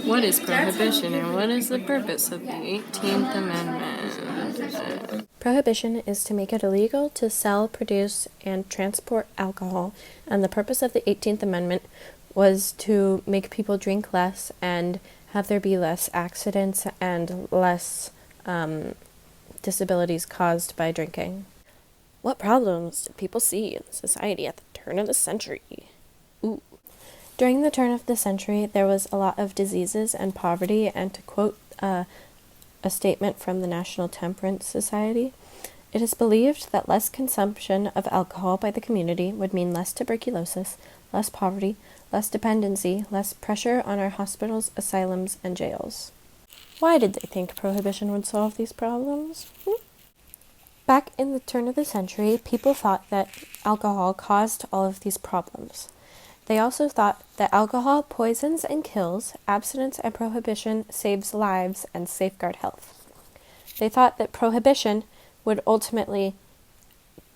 What is prohibition and what is the purpose of the 18th Amendment? Prohibition is to make it illegal to sell, produce, and transport alcohol, and the purpose of the 18th Amendment was to make people drink less and have there be less accidents and less disabilities caused by drinking. What problems did people see in society at the turn of the century? Ooh. During the turn of the century, there was a lot of diseases and poverty, and to quote a statement from the National Temperance Society, it is believed that less consumption of alcohol by the community would mean less tuberculosis, less poverty, less dependency, less pressure on our hospitals, asylums, and jails. Why did they think prohibition would solve these problems? Back in the turn of the century, people thought that alcohol caused all of these problems. They also thought that alcohol poisons and kills, abstinence and prohibition saves lives and safeguard health. They thought that prohibition would ultimately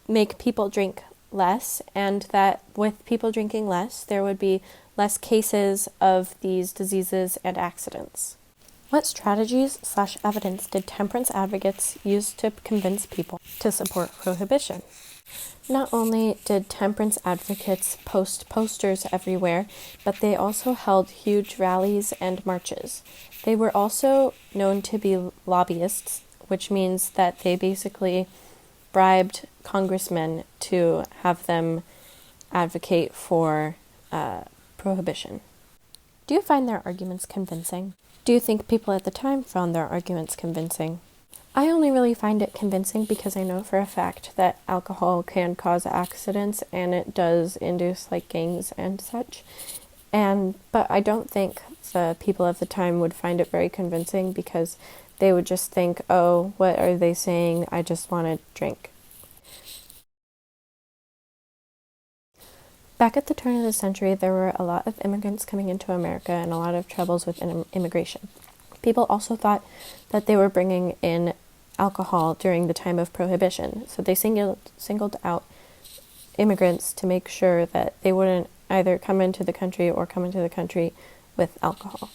make people drink less, and that with people drinking less, there would be less cases of these diseases and accidents. What strategies/evidence did temperance advocates use to convince people to support prohibition? Not only did temperance advocates post posters everywhere, but they also held huge rallies and marches. They were also known to be lobbyists, which means that they basically bribed congressmen to have them advocate for prohibition. Do you find their arguments convincing? Do you think people at the time found their arguments convincing? I only really find it convincing because I know for a fact that alcohol can cause accidents and it does induce gangs and such. But I don't think the people of the time would find it very convincing because they would just think, oh, what are they saying? I just want to drink. Back at the turn of the century, there were a lot of immigrants coming into America and a lot of troubles with immigration. People also thought that they were bringing in alcohol during the time of Prohibition, so they singled out immigrants to make sure that they wouldn't either come into the country or come into the country with alcohol.